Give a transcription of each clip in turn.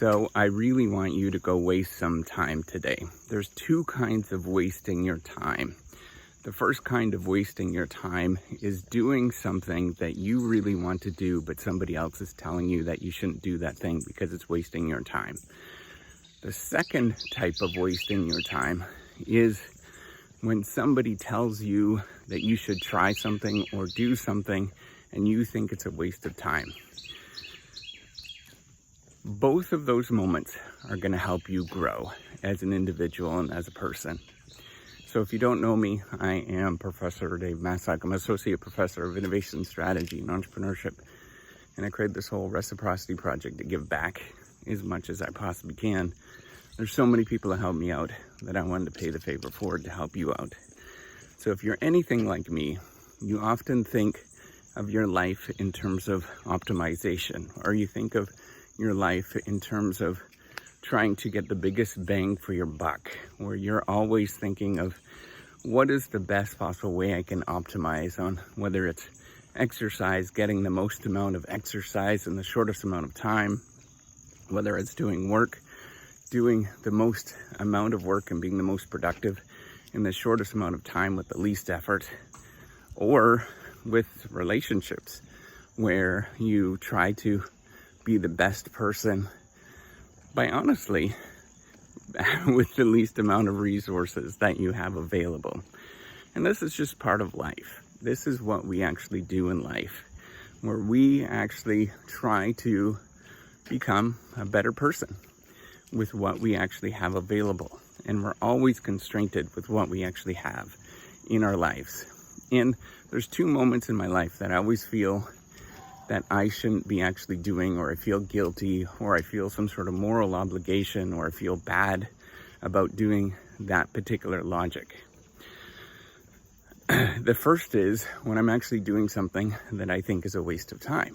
So I really want you to go waste some time today. There's two kinds of wasting your time. The first kind of wasting your time is doing something that you really want to do, but somebody else is telling you that you shouldn't do that thing because it's wasting your time. The second type of wasting your time is when somebody tells you that you should try something or do something and you think it's a waste of time. Both of those moments are going to help you grow as an individual and as a person. So if you don't know me, I am Professor Dave Massac. I'm Associate Professor of Innovation Strategy and Entrepreneurship. And I created this whole reciprocity project to give back as much as I possibly can. There's so many people that help me out that I wanted to pay the favor forward to help you out. So if you're anything like me, you often think of your life in terms of optimization, or you think of your life in terms of trying to get the biggest bang for your buck, where you're always thinking of what is the best possible way I can optimize on, whether it's exercise, getting the most amount of exercise in the shortest amount of time, whether it's doing work, doing the most amount of work and being the most productive in the shortest amount of time with the least effort, or with relationships where you try to be the best person by honestly with the least amount of resources that you have available. And this is just part of life. This is what we actually do in life, where we actually try to become a better person with what we actually have available. And we're always constrained with what we actually have in our lives. And there's two moments in my life that I always feel that I shouldn't be actually doing, or I feel guilty, or I feel some sort of moral obligation, or I feel bad about doing that particular logic. The first is when I'm actually doing something that I think is a waste of time.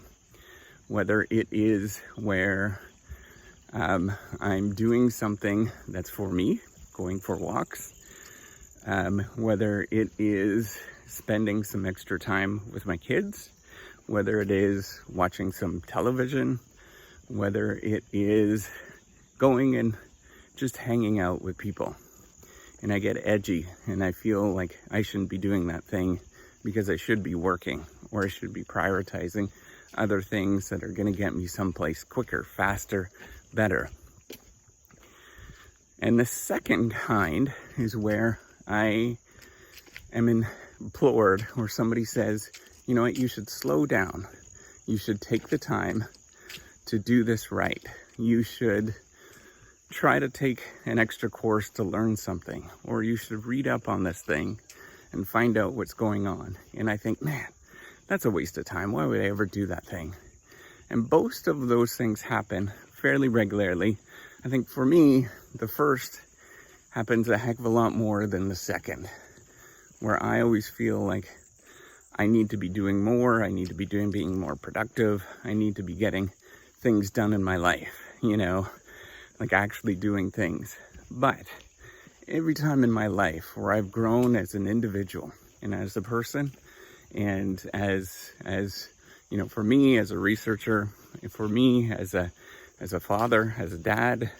Whether it is where I'm doing something that's for me, going for walks, whether it is spending some extra time with my kids, whether it is watching some television, whether it is going and just hanging out with people. And I get edgy and I feel like I shouldn't be doing that thing because I should be working, or I should be prioritizing other things that are going to get me someplace quicker, faster, better. And the second kind is where I am implored, or somebody says, you know what, you should slow down. You should take the time to do this right. You should try to take an extra course to learn something, or you should read up on this thing and find out what's going on. And I think, man, that's a waste of time. Why would I ever do that thing? And both of those things happen fairly regularly. I think for me, the first happens a heck of a lot more than the second, where I always feel like I need to be doing more. I need to be being more productive. I need to be getting things done in my life, like actually doing things. But every time in my life where I've grown as an individual and as a person, and as for me as a researcher, for me as a father, as a dad,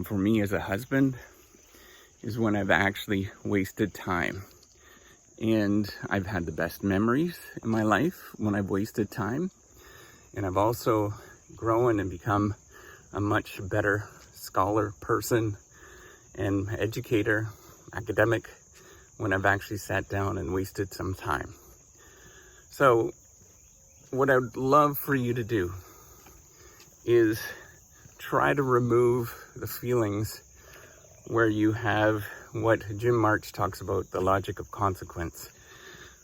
for me as a husband, is when I've actually wasted time. And I've had the best memories in my life when I've wasted time. And I've also grown and become a much better scholar, person, and educator, academic, when I've actually sat down and wasted some time. So what I would love for you to do is try to remove the feelings where you have what Jim March talks about, the logic of consequence,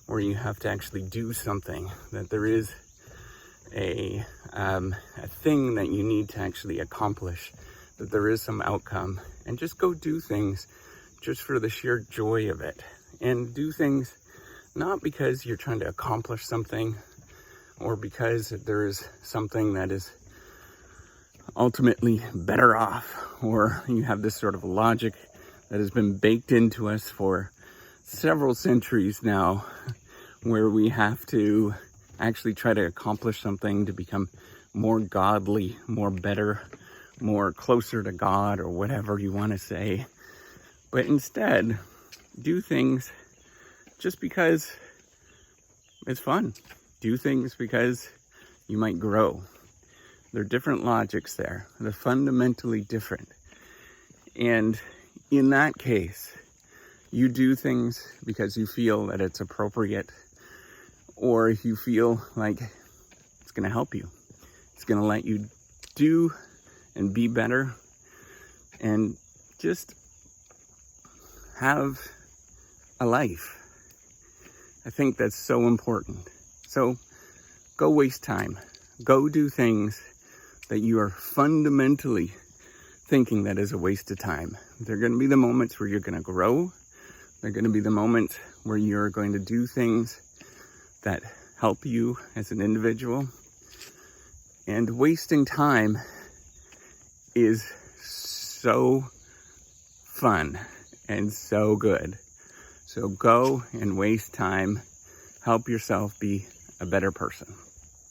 where you have to actually do something, that there is a thing that you need to actually accomplish, that there is some outcome, and just go do things just for the sheer joy of it. And do things not because you're trying to accomplish something, or because there is something that is ultimately better off, or you have this sort of logic that has been baked into us for several centuries now, where we have to actually try to accomplish something to become more godly, more better, more closer to God or whatever you want to say. But instead, do things just because it's fun. Do things because you might grow. There are different logics there. They're fundamentally different. And in that case, you do things because you feel that it's appropriate, or you feel like it's going to help you. It's going to let you do and be better and just have a life. I think that's so important. So go waste time. Go do things that you are fundamentally thinking that is a waste of time. There are going to be the moments where you're going to grow. There are going to be the moments where you're going to do things that help you as an individual. And wasting time is so fun and so good. So go and waste time. Help yourself be a better person.